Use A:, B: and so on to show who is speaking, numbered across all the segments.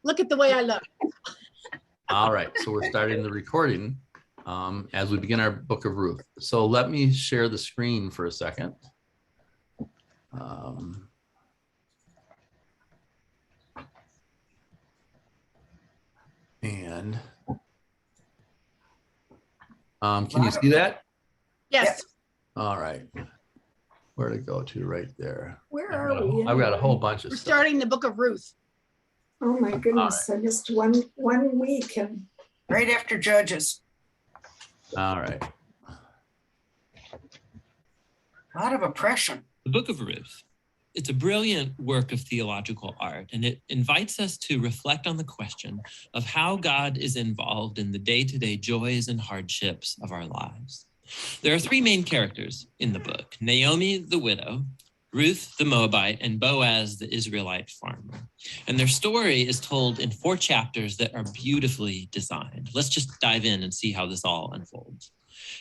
A: Look at the way I look.
B: All right, so we're starting the recording as we begin our book of Ruth. So let me share the screen for a second. Can you see that?
A: Yes.
B: All right. Where to go to right there?
C: Where are we?
B: I've got a whole bunch of
A: We're
B: stuff.
A: starting the book of Ruth.
C: Oh my goodness, I missed one week and
D: Right after Judges.
B: All right.
D: A lot of oppression.
E: The book of Ruth. It's a brilliant work of theological art, and it invites us to reflect on the question of how God is involved in the day-to-day joys and hardships of our lives. There are three main characters in the book: Naomi, the widow, Ruth, the Moabite, and Boaz, the Israelite farmer. And their story is told in 4 chapters that are beautifully designed. Let's just dive in and see how this all unfolds.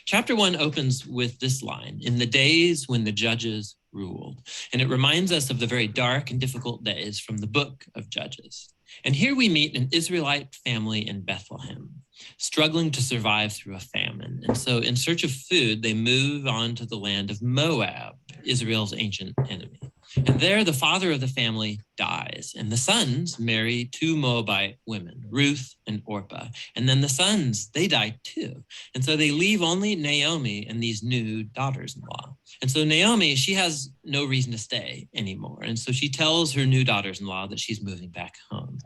E: Chapter 1 opens with this line: "In the days when the judges ruled." And it reminds us of the very dark and difficult days from the book of Judges. And here we meet an Israelite family in Bethlehem, struggling to survive through a famine. And so in search of food, they move on to the land of Moab, Israel's ancient enemy. And there the father of the family dies, and the sons marry 2 Moabite women, Ruth and Orpah. And then the sons, they die too. And so they leave only Naomi and these new daughters-in-law. And so Naomi, she has no reason to stay anymore. And so she tells her new daughters-in-law that she's moving back home.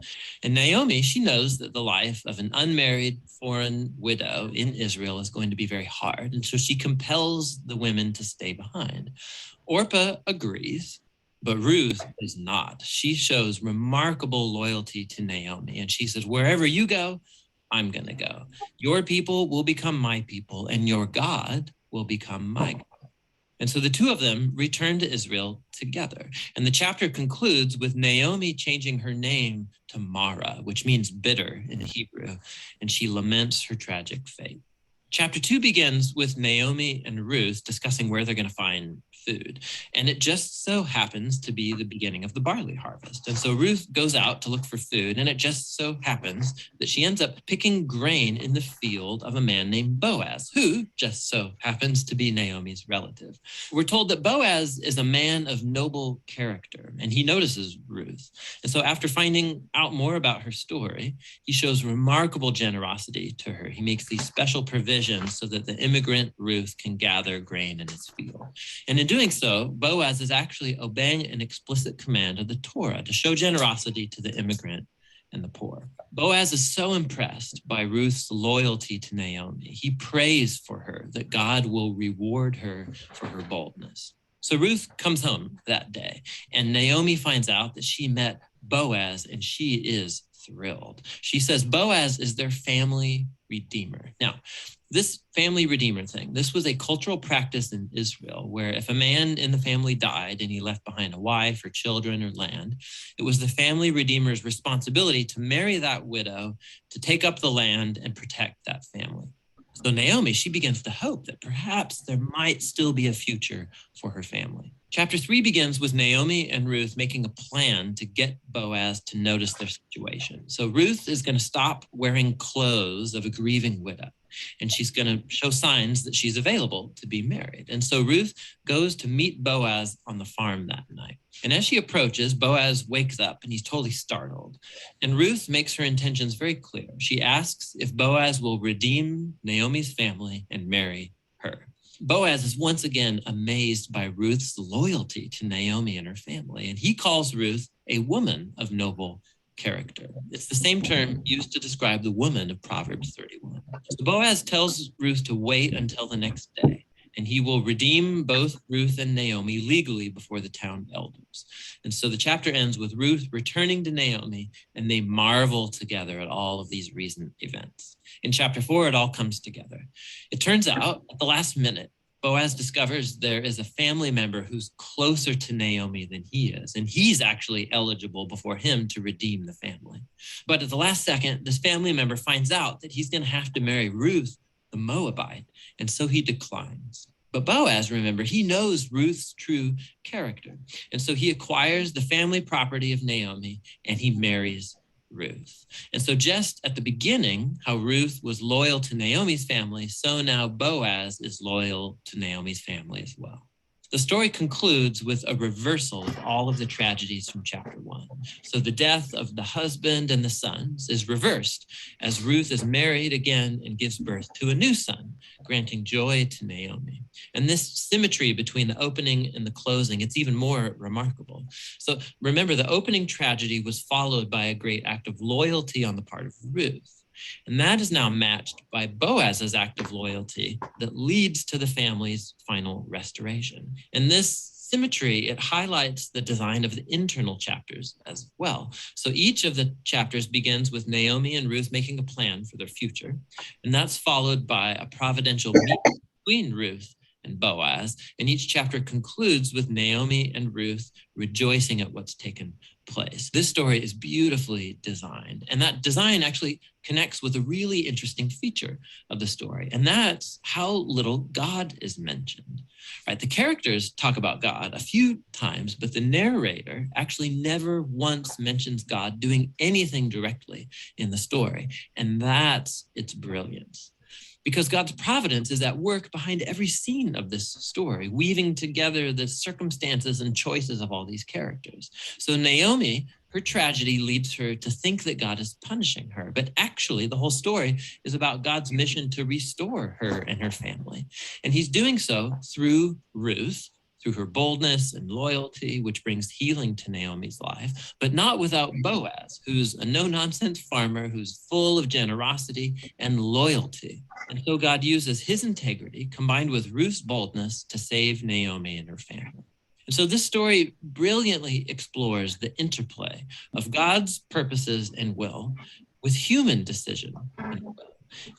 E: And Naomi, she knows that the life of an unmarried foreign widow in Israel is going to be very hard. And so she compels the women to stay behind. Orpah agrees, but Ruth does not. She shows remarkable loyalty to Naomi. And she says, "Wherever you go, I'm going to go. Your people will become my people, and your God will become my God." And so the two of them return to Israel together. And the chapter concludes with Naomi changing her name to Mara, which means bitter in Hebrew. And she laments her tragic fate. Chapter 2 begins with Naomi and Ruth discussing where they're going to find food. And it just so happens to be the beginning of the barley harvest. And so Ruth goes out to look for food, and it just so happens that she ends up picking grain in the field of a man named Boaz, who just so happens to be Naomi's relative. We're told that Boaz is a man of noble character, and he notices Ruth. And so after finding out more about her story, he shows remarkable generosity to her. He makes these special provisions so that the immigrant Ruth can gather grain in his field. And in doing so, Boaz is actually obeying an explicit command of the Torah to show generosity to the immigrant and the poor. Boaz is so impressed by Ruth's loyalty to Naomi. He prays for her that God will reward her for her boldness. So Ruth comes home that day, and Naomi finds out that she met Boaz, and she is thrilled. She says Boaz is their family redeemer. Now, this family redeemer thing, this was a cultural practice in Israel where if a man in the family died and he left behind a wife or children or land, it was the family redeemer's responsibility to marry that widow, to take up the land and protect that family. So Naomi, she begins to hope that perhaps there might still be a future for her family. Chapter 3 begins with Naomi and Ruth making a plan to get Boaz to notice their situation. So Ruth is going to stop wearing clothes of a grieving widow, and she's going to show signs that she's available to be married. And so Ruth goes to meet Boaz on the farm that night. And as she approaches, Boaz wakes up and he's totally startled. And Ruth makes her intentions very clear. She asks if Boaz will redeem Naomi's family and marry her. Boaz is once again amazed by Ruth's loyalty to Naomi and her family, and he calls Ruth a woman of noble character. It's the same term used to describe the woman of Proverbs 31. So Boaz tells Ruth to wait until the next day, and he will redeem both Ruth and Naomi legally before the town elders. And so the chapter ends with Ruth returning to Naomi, and they marvel together at all of these recent events. In chapter 4, it all comes together. It turns out at the last minute, Boaz discovers there is a family member who's closer to Naomi than he is, and he's actually eligible before him to redeem the family. But at the last second, this family member finds out that he's going to have to marry Ruth, the Moabite, and so he declines. But Boaz, remember, he knows Ruth's true character, and so he acquires the family property of Naomi, and he marries Ruth. And so just at the beginning, how Ruth was loyal to Naomi's family, so now Boaz is loyal to Naomi's family as well. The story concludes with a reversal of all of the tragedies from chapter 1. So the death of the husband and the sons is reversed as Ruth is married again and gives birth to a new son, granting joy to Naomi. And this symmetry between the opening and the closing, it's even more remarkable. So remember, the opening tragedy was followed by a great act of loyalty on the part of Ruth. And that is now matched by Boaz's act of loyalty that leads to the family's final restoration. And this symmetry, it highlights the design of the internal chapters as well. So each of the chapters begins with Naomi and Ruth making a plan for their future. And that's followed by a providential meeting between Ruth and Boaz. And each chapter concludes with Naomi and Ruth rejoicing at what's taken place. This story is beautifully designed, and that design actually connects with a really interesting feature of the story, and that's how little God is mentioned. Right? The characters talk about God a few times, but the narrator actually never once mentions God doing anything directly in the story, and that's its brilliance. Because God's providence is at work behind every scene of this story, weaving together the circumstances and choices of all these characters. So Naomi, her tragedy leads her to think that God is punishing her, but actually the whole story is about God's mission to restore her and her family. And he's doing so through Ruth, through her boldness and loyalty, which brings healing to Naomi's life, but not without Boaz, who's a no-nonsense farmer who's full of generosity and loyalty. And so God uses his integrity combined with Ruth's boldness to save Naomi and her family. And so this story brilliantly explores the interplay of God's purposes and will with human decision and will.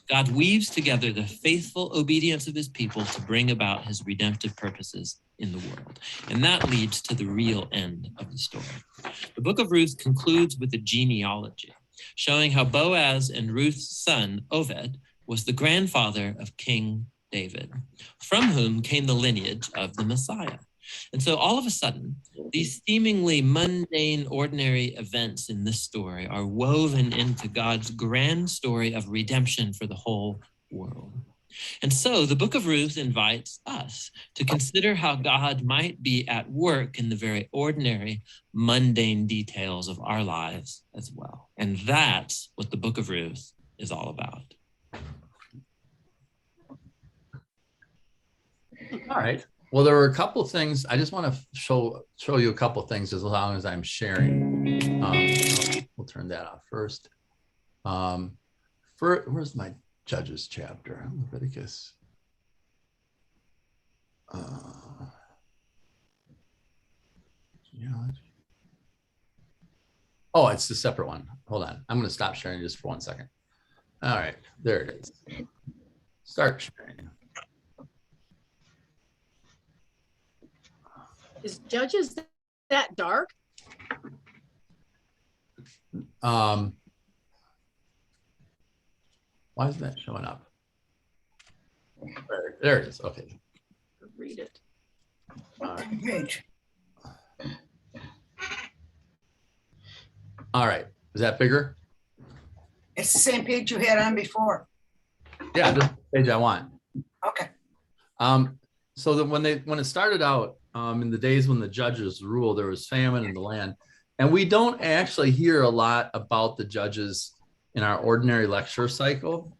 E: God weaves together the faithful obedience of his people to bring about his redemptive purposes in the world. And that leads to the real end of the story. The book of Ruth concludes with a genealogy, showing how Boaz and Ruth's son, Oved, was the grandfather of King David, from whom came the lineage of the Messiah. And so all of a sudden, these seemingly mundane, ordinary events in this story are woven into God's grand story of redemption for the whole world. And so the book of Ruth invites us to consider how God might be at work in the very ordinary, mundane details of our lives as well. And that's what the book of Ruth is all about.
B: All right. Well, there were a couple of things. I just want to show you a couple of things as long as I'm sharing. We'll turn that off first. Where's my Judges chapter? Leviticus. Oh, it's the separate one. Hold on. I'm going to stop sharing just for 1 second. All right. There it is. Start sharing.
A: Is Judges that dark?
B: Why isn't that showing up? There it is. Okay.
A: Read it.
D: Page.
B: All right. Is that bigger?
D: It's the same page you had on before.
B: Yeah, this is the page I want.
D: Okay.
B: So that when it started out, in the days when the judges ruled, there was famine in the land. And we don't actually hear a lot about the judges in our ordinary election cycle.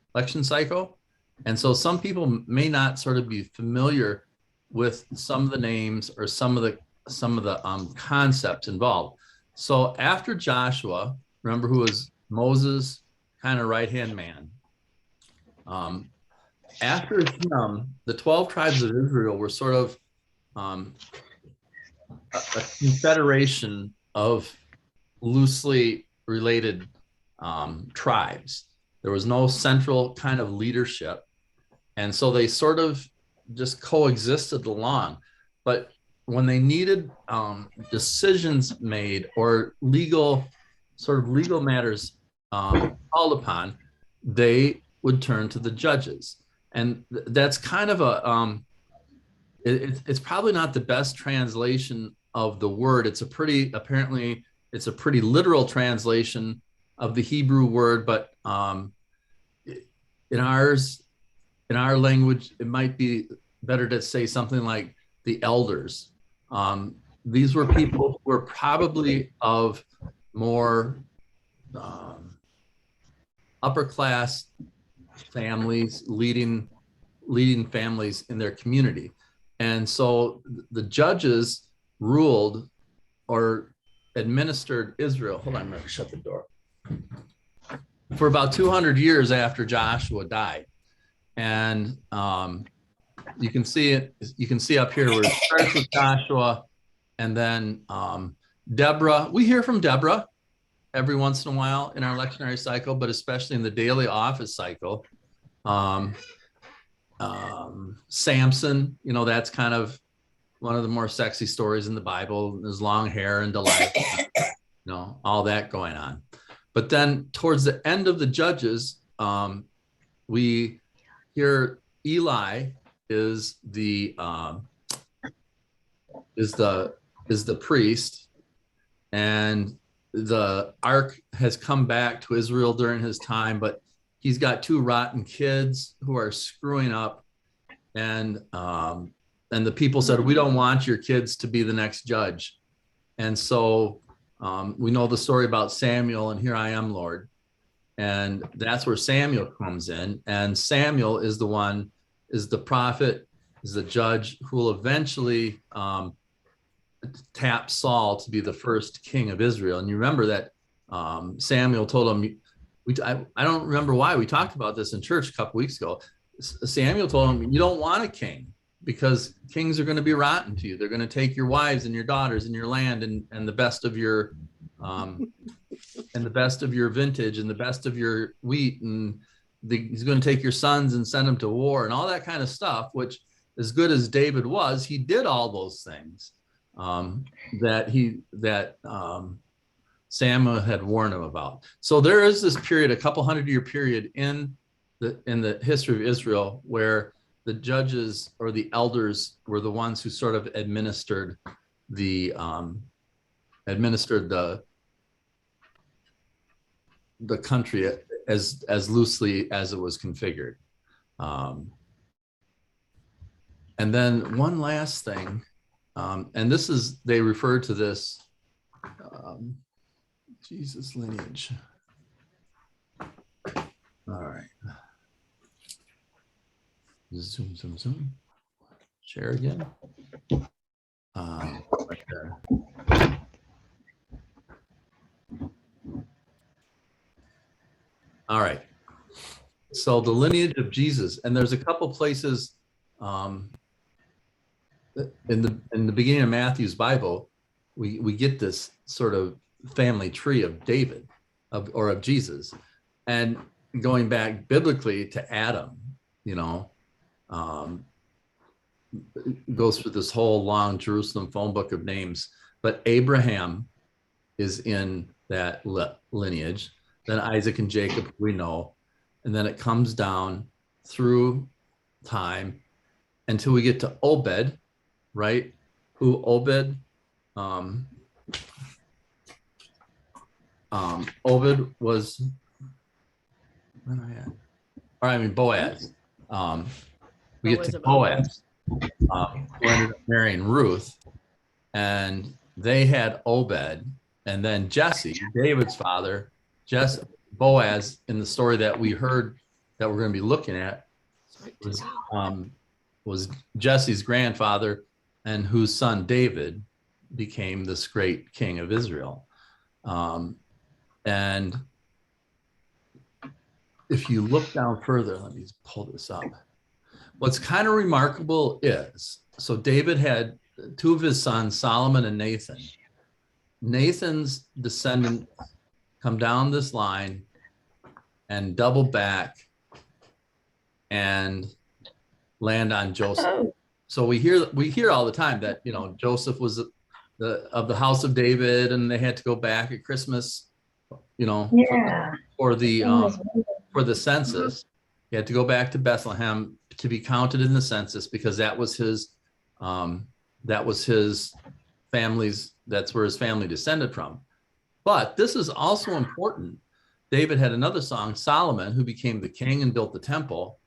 B: And so some people may not sort of be familiar with some of the names or some of the concepts involved. So after Joshua, remember, who was Moses' kind of right-hand man, after him, the 12 tribes of Israel were sort of a confederation of loosely related tribes. There was no central kind of leadership. And so they sort of just coexisted along. But when they needed decisions made or legal matters called upon, they would turn to the judges. And that's kind of it's probably not the best translation of the word. It's a pretty literal translation of the Hebrew word, but in our language, it might be better to say something like the elders. These were people who were probably of more upper class families, leading families in their community. And so the judges ruled or administered Israel. Hold on, I'm gonna shut the door. For about 200 years after Joshua died. And you can see it, you can see up here where it starts with Joshua, and then Deborah. We hear from Deborah every once in a while in our lectionary cycle, but especially in the daily office cycle. Samson, you know, that's kind of one of the more sexy stories in the Bible. His long hair and delight, you know, all that going on. But then towards the end of the Judges, we hear Eli is the priest, and the ark has come back to Israel during his time, but he's got two rotten kids who are screwing up, and the people said, we don't want your kids to be the next judge. And so we know the story about Samuel and here I am, Lord. And that's where Samuel comes in. And Samuel is the one, is the prophet, is the judge who will eventually tap Saul to be the first king of Israel. And you remember that Samuel told him, I don't remember why, we talked about this in church a couple weeks ago. Samuel told him, you don't want a king, because kings are going to be rotten to you. They're going to take your wives and your daughters and your land and the best of your vintage and the best of your wheat, and he's going to take your sons and send them to war and all that kind of stuff. Which, as good as David was, he did all those things that Samuel had warned him about. So there is this period, a couple 100-year period in the history of Israel, where the judges or the elders were the ones who sort of administered the country as loosely as it was configured. And then one last thing, and this is, they refer to this Jesus lineage. All right. Zoom. Share again. Right there. All right. So the lineage of Jesus, and there's a couple places in the beginning of Matthew's Bible, we get this sort of family tree of David, of Jesus, and going back biblically to Adam, you know. Goes through this whole long Jerusalem phone book of names, but Abraham is in that lineage. Then Isaac and Jacob, we know, and then it comes down through time until we get to Obed, right? Who Obed? Obed was, where am I at? Or I mean Boaz. We get to Boaz, who ended up marrying Ruth, and they had Obed, and then Jesse, David's father, Boaz, in the story that we heard that we're going to be looking at, was Jesse's grandfather, and whose son David became this great king of Israel. And if you look down further, let me pull this up. What's kind of remarkable is, so David had two of his sons, Solomon and Nathan. Nathan's descendants come down this line and double back and land on Joseph. Oh. So we hear all the time that, you know, Joseph was of the house of David, and they had to go back at Christmas, you know, for the census. He had to go back to Bethlehem to be counted in the census, because that was his family's, that's where his family descended from. But this is also important, David had another song, Solomon, who became the king and built the temple.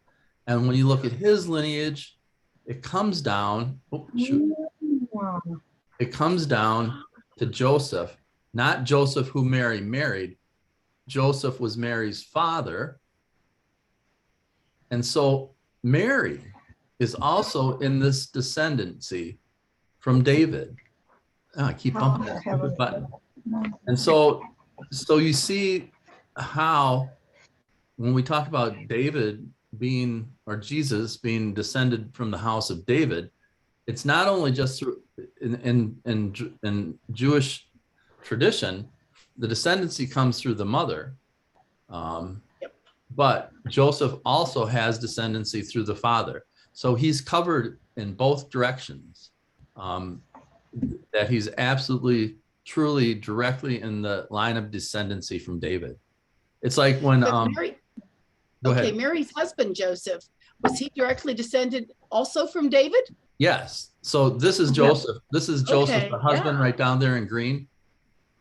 B: And when you look at his lineage, it comes down,
C: Wow.
B: it comes down to Joseph, not Joseph who Mary married. Joseph was Mary's father. And so Mary is also in this descendancy from David. Oh, I keep bumping that stupid button. And so you see how when we talk about David being, or Jesus being descended from the house of David, it's not only just through in Jewish tradition, the descendancy comes through the mother. But Joseph also has descendancy through the father. So he's covered in both directions, that he's absolutely, truly, directly in the line of descendancy from David. It's like when,
A: But Mary,
B: go
A: okay,
B: ahead.
A: Mary's husband, Joseph, was he directly descended also from David?
B: Yes. So this is Joseph. This is Joseph,
A: Okay,
B: the husband
A: yeah.
B: right down there in green.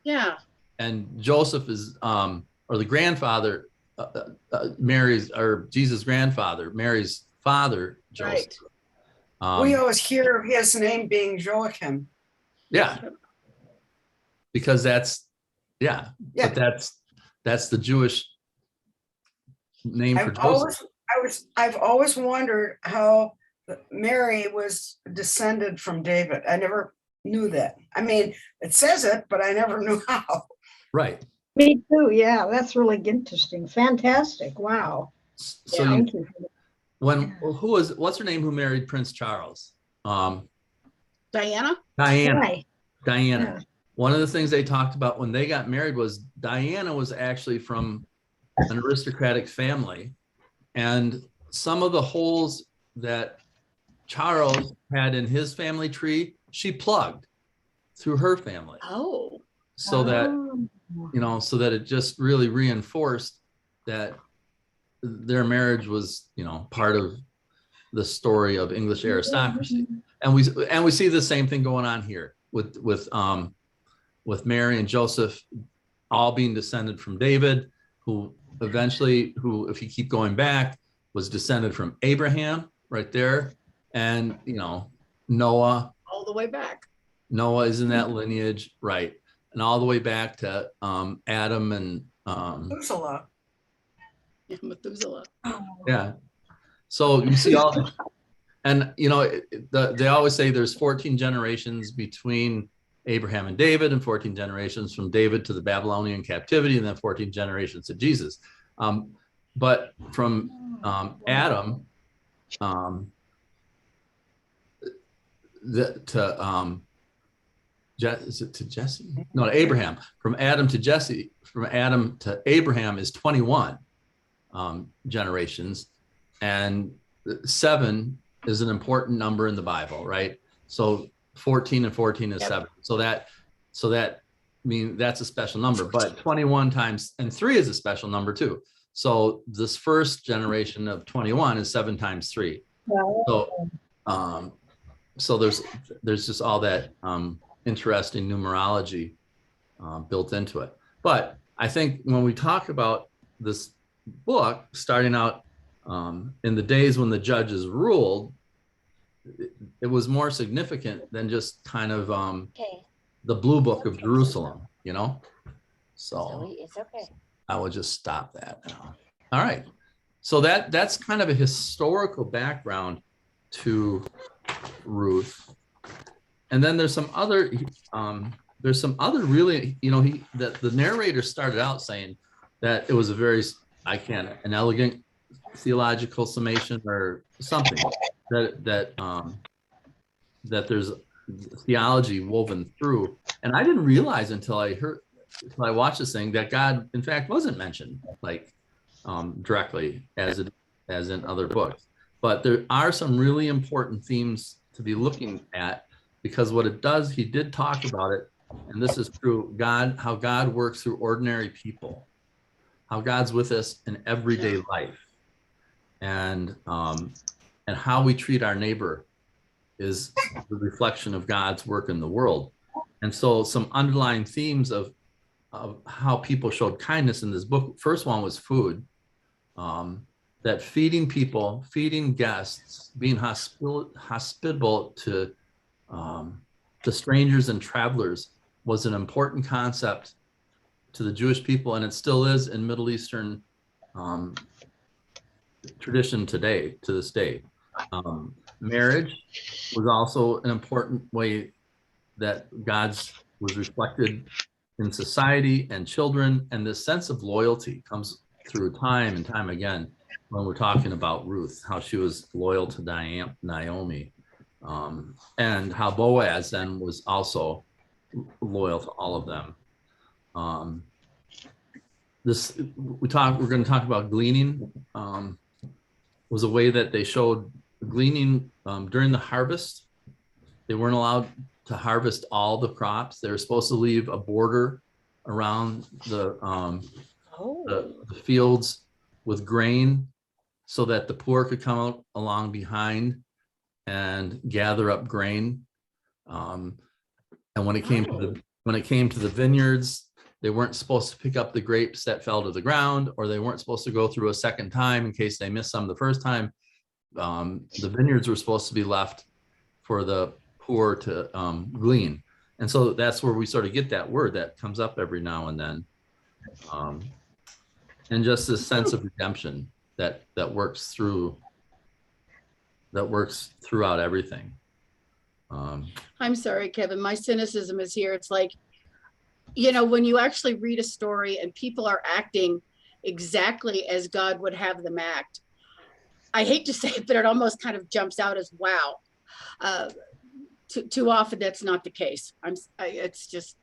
A: Yeah,
B: And Joseph is, or the grandfather, Mary's, or Jesus' grandfather, Mary's father, Joseph.
A: right.
D: We always hear his name being Joachim.
B: Yeah. Because that's, yeah,
D: Yeah.
B: but that's the Jewish name for Joseph.
D: I've always wondered how Mary was descended from David. I never knew that. I mean, it says it, but I never knew how.
B: Right.
C: Me too. Yeah, that's really interesting. Fantastic. Wow.
B: So
A: Yeah.
C: Thank you.
B: what's her name who married Prince Charles?
A: Diana?
B: Diana.
C: Right.
B: Diana.
C: Yeah.
B: One of the things they talked about when they got married was Diana was actually from an aristocratic family. And some of the holes that Charles had in his family tree, she plugged through her family.
A: Oh,
B: So that,
C: Oh.
B: so that it just really reinforced that their marriage was, part of the story of English aristocracy. And we see the same thing going on here with Mary and Joseph all being descended from David, who eventually, if you keep going back, was descended from Abraham right there. And, Noah.
A: all the way back.
B: Noah is in that lineage, right? And all the way back to Adam and
D: Methuselah.
A: Methuselah.
B: yeah. So you see all this, and they always say there's 14 generations between Abraham and David, and 14 generations from David to the Babylonian captivity, and then 14 generations to Jesus. But from Adam is it to Jesse? No, to Abraham. From Adam to Jesse, from Adam to Abraham is 21 generations, and 7 is an important number in the Bible, right? So 14 and 14 is 7. So that that's a special number, but 21 times and 3 is a special number too. So this first generation of 21 is 7 times 3. So there's just all that interesting numerology built into it. But I think when we talk about this book starting out in the days when the judges ruled, it was more significant than just kind of the blue book of Jerusalem, So
F: it's okay.
B: I will just stop that now. All right. So that's kind of a historical background to Ruth. And then there's some other really, the narrator started out saying that it was an elegant theological summation or something that there's theology woven through. And I didn't realize until I watched this thing that God, in fact, wasn't mentioned directly as in other books. But there are some really important themes to be looking at, because what it does, he did talk about it, and this is true, how God works through ordinary people, how God's with us in everyday life, and how we treat our neighbor is the reflection of God's work in the world. And so some underlying themes of of how people showed kindness in this book. First one was food. That feeding people, feeding guests, being hospitable to strangers and travelers was an important concept to the Jewish people, and it still is in Middle Eastern tradition today, to this day. Marriage was also an important way that God's was reflected in society and children, and this sense of loyalty comes through time and time again when we're talking about Ruth, how she was loyal to Naomi, and how Boaz then was also loyal to all of them. We're going to talk about gleaning. Was a way that they showed gleaning during the harvest. They weren't allowed to harvest all the crops. They were supposed to leave a border around the fields with grain so that the poor could come along behind and gather up grain. And when it came to the vineyards, they weren't supposed to pick up the grapes that fell to the ground, or they weren't supposed to go through a second time in case they missed some the first time. The vineyards were supposed to be left for the poor to glean. And so that's where we sort of get that word that comes up every now and then. And just this sense of redemption that works throughout everything.
A: I'm sorry, Kevin, my cynicism is here. It's like, you know, when you actually read a story and people are acting exactly as God would have them act, I hate to say it, but it almost kind of jumps out as wow. Too often that's not the case. It's just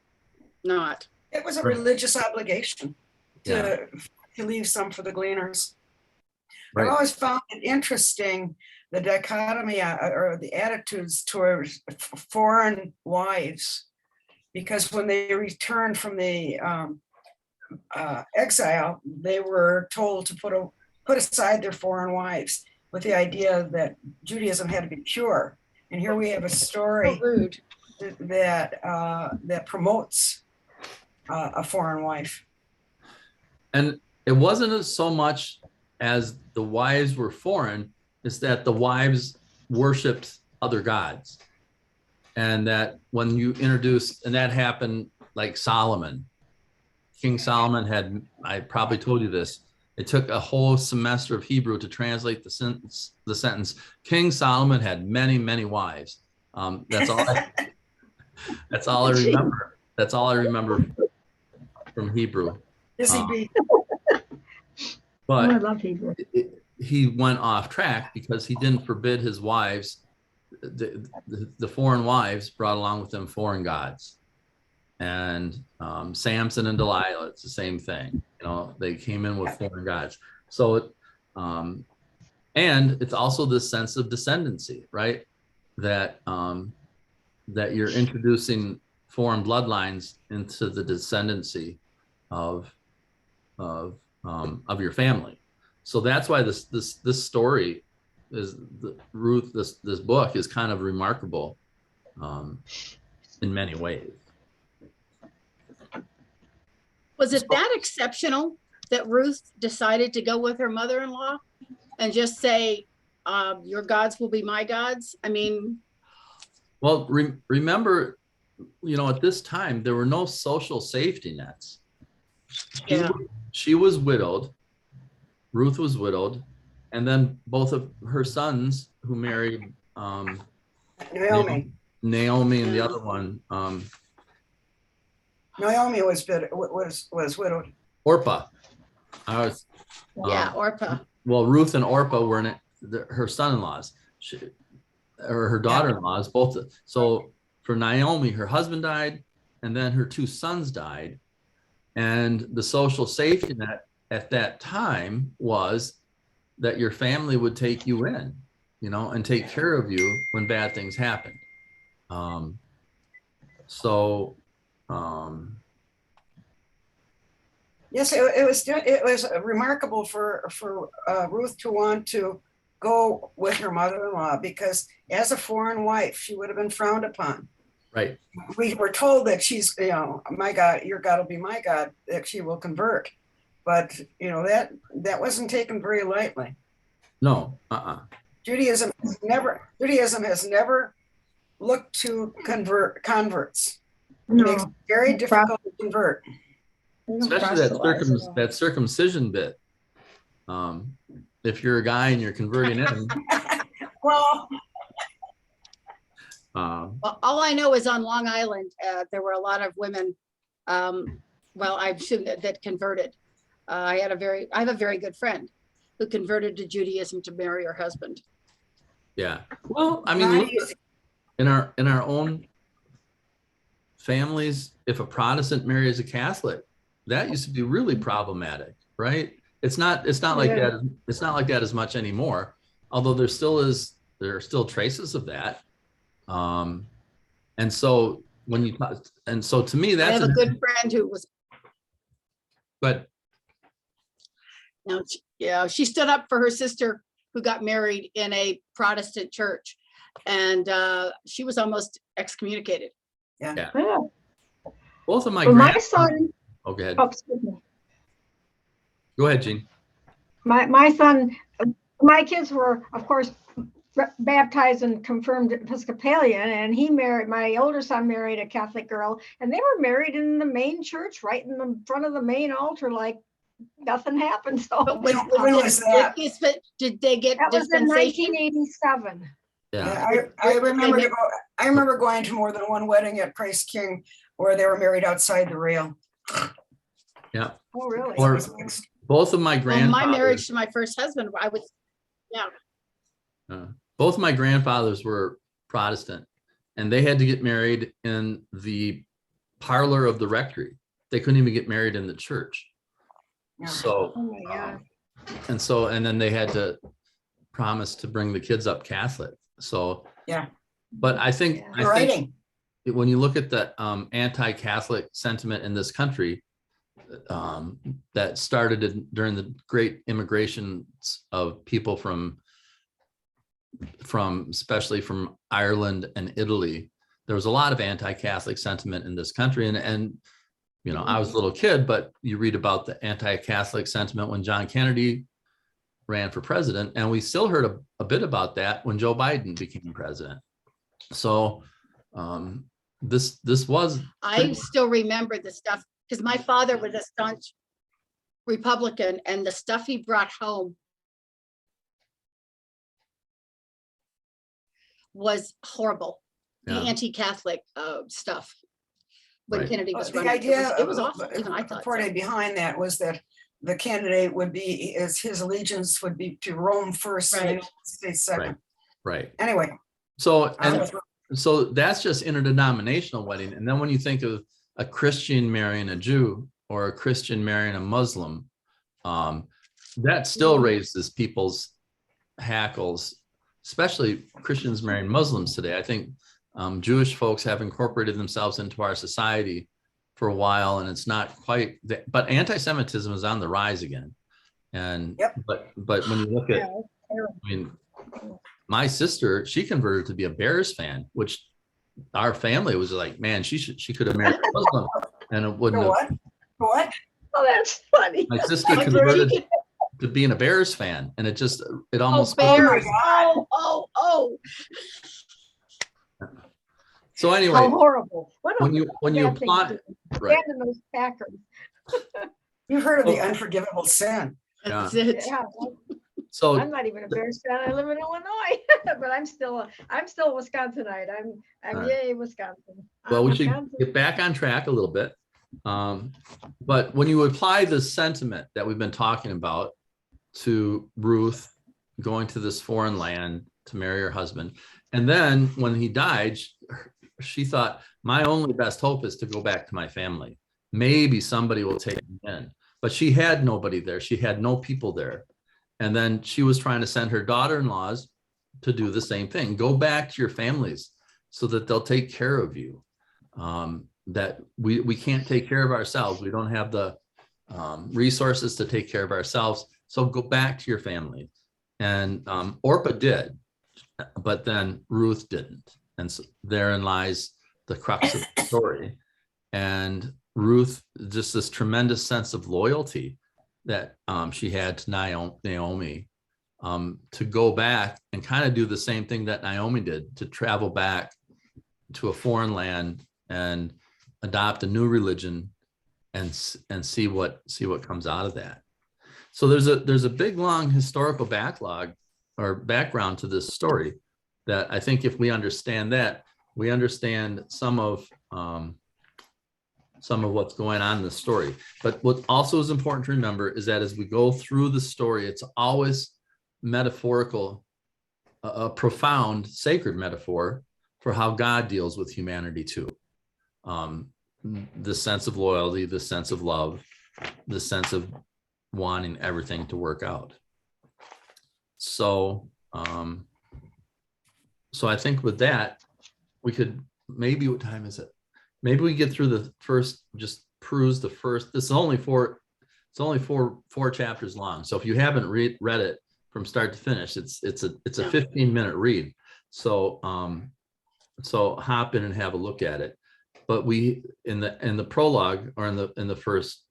A: not.
D: It was a religious obligation to leave some for the gleaners.
B: Right.
D: I've always found it interesting, the dichotomy or the attitudes towards foreign wives, because when they returned from the exile, they were told to put aside their foreign wives with the idea that Judaism had to be pure. And here we have a story that promotes a foreign wife.
B: And it wasn't so much as the wives were foreign, it's that the wives worshiped other gods. And that when you introduce, and that happened like Solomon. King Solomon had, I probably told you this, it took a whole semester of Hebrew to translate the sentence. King Solomon had many, many wives. That's all I remember. That's all I remember from Hebrew. But
C: I love Hebrew.
B: he went off track because he didn't forbid his wives. The foreign wives brought along with them foreign gods. And Samson and Delilah, it's the same thing. You know, they came in with foreign gods. So, and it's also this sense of descendancy, right? That that you're introducing foreign bloodlines into the descendancy of your family. So that's why this story is Ruth. This book is kind of remarkable in many ways.
A: Was it that exceptional that Ruth decided to go with her mother-in-law and just say, your gods will be my gods? I mean,
B: well, remember, you know, at this time, there were no social safety nets. She was widowed. Ruth was widowed. And then both of her sons who married Naomi and the other one,
D: Naomi was widowed.
B: Orpah.
A: Orpah.
B: Well, Ruth and Orpah were her son-in-laws, or her daughter-in-laws, both. So for Naomi, her husband died, and then her two sons died. And the social safety net at that time was that your family would take you in, you know, and take care of you when bad things happened.
D: Yes, it was remarkable for Ruth to want to go with her mother-in-law, because as a foreign wife, she would have been frowned upon.
B: Right.
D: We were told that she's, my God, your God will be my God, that she will convert. But, that wasn't taken very lightly.
B: No.
D: Judaism has never looked to convert converts. It makes it very difficult to convert.
B: Especially that circumcision bit. If you're a guy and you're converting in.
D: Well,
A: Well, all I know is on Long Island, there were a lot of women, well, I assume that converted. I have a very good friend who converted to Judaism to marry her husband.
B: Yeah. Well, I mean, look, in our own families, if a Protestant marries a Catholic, that used to be really problematic, right? It's not like that. It's not like that as much anymore. Although there are still traces of that. And so to me, that's
A: I have a good friend who was.
B: But
A: now, she stood up for her sister who got married in a Protestant church, and she was almost excommunicated.
B: Yeah.
F: Yeah.
B: Both of my
F: my son.
B: Oh, go ahead.
F: Oh, excuse me.
B: Go ahead, Jean.
F: My son, my kids were, of course, baptized and confirmed Episcopalian, and my older son married a Catholic girl, and they were married in the main church, right in the front of the main altar, like nothing happened. So
A: But
D: when was that?
A: Did they get
F: that was in
A: dispensation?
F: 1987.
B: Yeah.
D: I remember going to more than one wedding at Christ King where they were married outside the rail.
B: Yeah.
F: Oh, really?
B: Or both of my
A: Well,
B: grandfathers.
A: my marriage to my first husband,
B: Both my grandfathers were Protestant, and they had to get married in the parlor of the rectory. They couldn't even get married in the church.
D: Yeah.
B: So,
F: Oh my God.
B: and then they had to promise to bring the kids up Catholic. So,
D: yeah.
B: But I think when you look at the anti-Catholic sentiment in this country, that started during the great immigrations of people from especially from Ireland and Italy, there was a lot of anti-Catholic sentiment in this country. And I was a little kid, but you read about the anti-Catholic sentiment when John Kennedy ran for president, and we still heard a bit about that when Joe Biden became president. So this was.
A: I still remember the stuff because my father was a staunch Republican, and the stuff he brought home was horrible. The anti-Catholic stuff when Kennedy was running. It was awful. Even I thought.
D: The part behind that was that the candidate would be, as his allegiance would be to Rome first, and the United States second.
B: Right.
D: Anyway.
B: So that's just interdenominational wedding. And then when you think of a Christian marrying a Jew or a Christian marrying a Muslim, that still raises people's hackles, especially Christians marrying Muslims today. I think Jewish folks have incorporated themselves into our society for a while, and it's not quite that, but anti-Semitism is on the rise again. And but when you look at, my sister, she converted to be a Bears fan, which our family was like, man, she could have married a Muslim, and it wouldn't have.
D: What?
F: Oh, that's funny.
B: My sister converted to being a Bears fan, and it almost.
A: Bears! Oh.
B: So anyway,
F: how horrible!
B: When you apply, right?
F: Those Packers.
D: You've heard of the unforgivable sin.
A: That's it.
F: Yeah.
B: So
F: I'm not even a Bears fan. I live in Illinois, but I'm still a Wisconsinite. I'm yay Wisconsin.
B: Well, we should get back on track a little bit. But when you apply the sentiment that we've been talking about to Ruth going to this foreign land to marry her husband, and then when he died, she thought, my only best hope is to go back to my family. Maybe somebody will take me in. But she had nobody there. She had no people there. And then she was trying to send her daughter-in-laws to do the same thing. Go back to your families so that they'll take care of you. That we can't take care of ourselves. We don't have the resources to take care of ourselves. So go back to your family. And Orpah did, but then Ruth didn't. And so therein lies the crux of the story. And Ruth, just this tremendous sense of loyalty that she had to Naomi, to go back and kind of do the same thing that Naomi did, to travel back to a foreign land and adopt a new religion and see what comes out of that. So there's a big, long historical backlog or background to this story that I think if we understand that, we understand some of what's going on in the story. But what also is important to remember is that as we go through the story, it's always metaphorical, a profound, sacred metaphor for how God deals with humanity too. The sense of loyalty, the sense of love, the sense of wanting everything to work out. So, so I think with that, we could maybe, what time is it? Maybe we get through the first, just peruse the first. This is only four chapters long. So if you haven't read it from start to finish, it's a 15-minute read. So so hop in and have a look at it. But we in the prologue, or in the first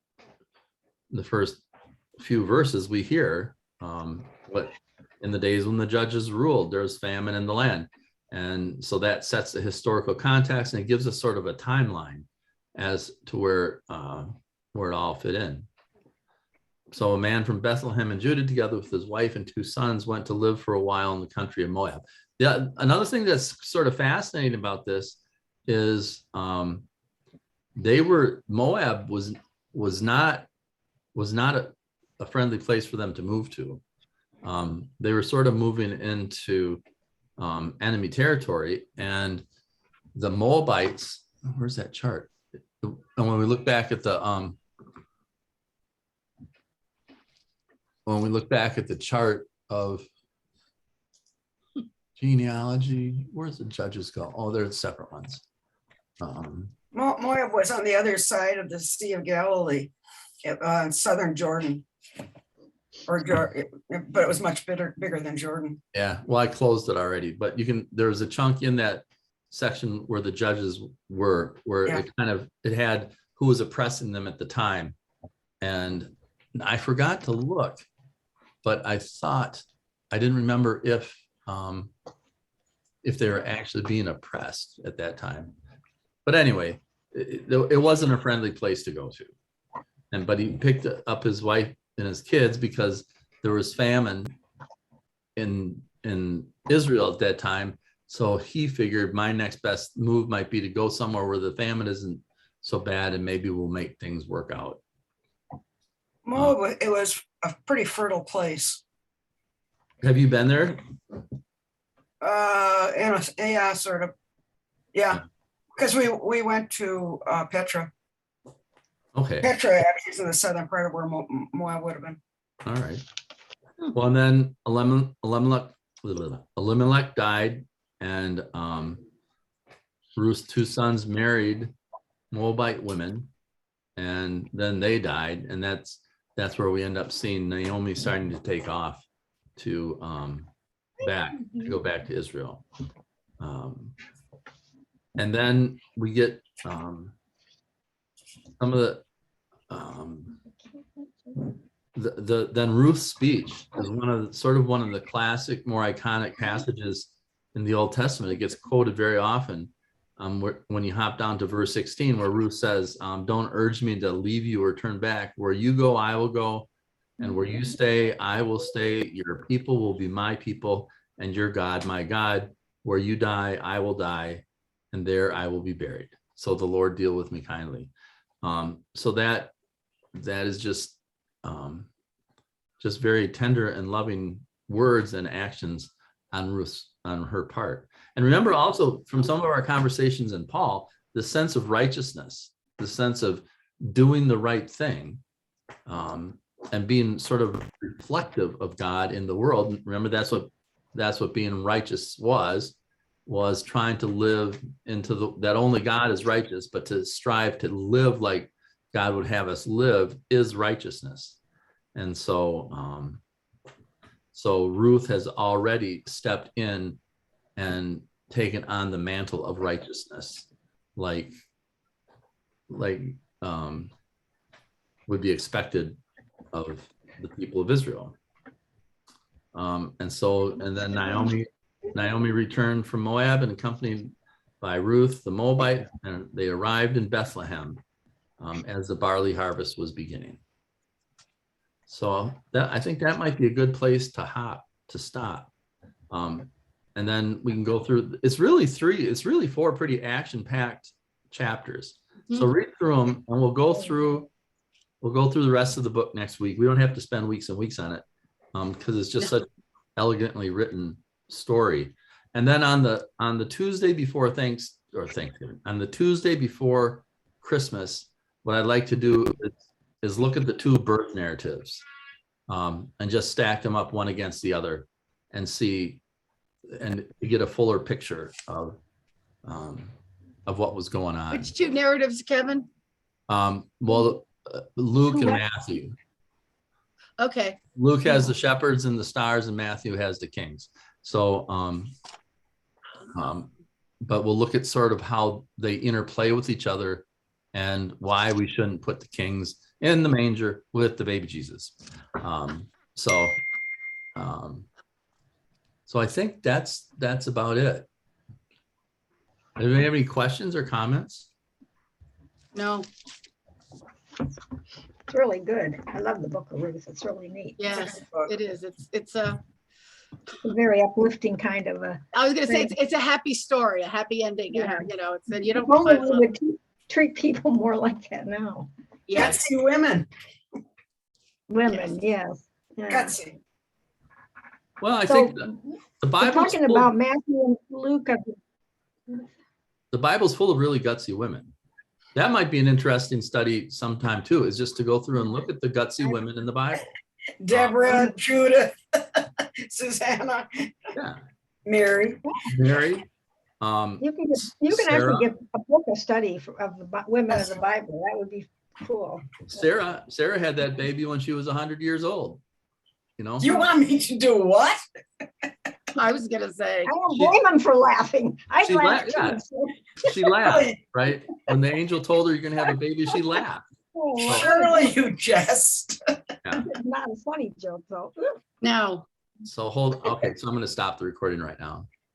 B: few verses, we hear what in the days when the judges ruled, there's famine in the land. And so that sets the historical context, and it gives us sort of a timeline as to where it all fit in. So a man from Bethlehem in Judah, together with his wife and 2 sons, went to live for a while in the country of Moab. Yeah, another thing that's sort of fascinating about this is Moab was not a friendly place for them to move to. They were sort of moving into enemy territory, and the Moabites, where's that chart? And when we look back at the chart of genealogy, where's the judges go? Oh, they're separate ones.
D: Moab was on the other side of the Sea of Galilee, southern Jordan. But it was much bigger than Jordan.
B: Yeah, well, I closed it already, but there was a chunk in that section where the judges were, where it had who was oppressing them at the time. And I forgot to look, but I didn't remember if they were actually being oppressed at that time. But anyway, it wasn't a friendly place to go to. But he picked up his wife and his kids because there was famine in Israel at that time. So he figured my next best move might be to go somewhere where the famine isn't so bad, and maybe we'll make things work out.
D: Moab, it was a pretty fertile place.
B: Have you been there?
D: Yeah, sort of. Yeah, because we went to Petra.
B: Okay.
D: Petra actually is in the southern part of where Moab would have been.
B: All right. Well, and then Elimelech died, and Ruth's 2 sons married Moabite women, and then they died, and that's where we end up seeing Naomi starting to take off to go back to Israel. And then we get some of then Ruth Speech is one of the classic, more iconic passages in the Old Testament. It gets quoted very often when you hop down to verse 16, where Ruth says, don't urge me to leave you or turn back. Where you go, I will go, and where you stay, I will stay. Your people will be my people, and your God, my God. Where you die, I will die, and there I will be buried. So the Lord deal with me kindly. So that is just very tender and loving words and actions on her part. And remember also from some of our conversations in Paul, the sense of righteousness, the sense of doing the right thing, and being sort of reflective of God in the world. Remember, that's what being righteous was trying to live into that only God is righteous, but to strive to live like God would have us live is righteousness. And so Ruth has already stepped in and taken on the mantle of righteousness. like would be expected of the people of Israel. And then Naomi returned from Moab and accompanied by Ruth the Moabite, and they arrived in Bethlehem as the barley harvest was beginning. So I think that might be a good place to stop. And then we can go through, it's really 4 pretty action-packed chapters. So read through them, and we'll go through the rest of the book next week. We don't have to spend weeks and weeks on it, because it's just such elegantly written story. And then on the Tuesday before Thanksgiving, on the Tuesday before Christmas, what I'd like to do is look at the 2 birth narratives, and just stack them up one against the other and see, and get a fuller picture of what was going on.
A: Which 2 narratives, Kevin?
B: Luke and Matthew.
A: Okay.
B: Luke has the shepherds and the stars, and Matthew has the kings. So, but we'll look at sort of how they interplay with each other and why we shouldn't put the kings in the manger with the baby Jesus. So I think that's about it. Do you have any questions or comments?
A: No.
F: It's really good. I love the book of Ruth. It's really neat.
A: Yes, it is. It's a
F: very uplifting kind of a.
A: I was going to say it's a happy story, a happy ending.
F: Yeah.
A: You know, it's you don't.
F: Only we would treat people more like that now.
A: Yes.
D: Gutsy women.
F: Women, yes. Yeah.
D: Gutsy.
B: Well, I think the Bible's
F: we're talking about Matthew and Luke.
B: The Bible's full of really gutsy women. That might be an interesting study sometime too, is just to go through and look at the gutsy women in the Bible.
D: Deborah, Judith, Susanna, Mary.
F: You can actually get a book of study of the women of the Bible. That would be cool.
B: Sarah had that baby when she was 100 years old. You know.
D: You want me to do what?
A: I was going to say.
F: I don't blame them for laughing. I laughed too.
B: Yeah. She laughed, right? When the angel told her you're going to have a baby, she laughed.
F: Oh,
D: Surely you jest.
B: Yeah.
F: Not a funny joke though.
A: No.
B: So okay, so I'm going to stop the recording right now.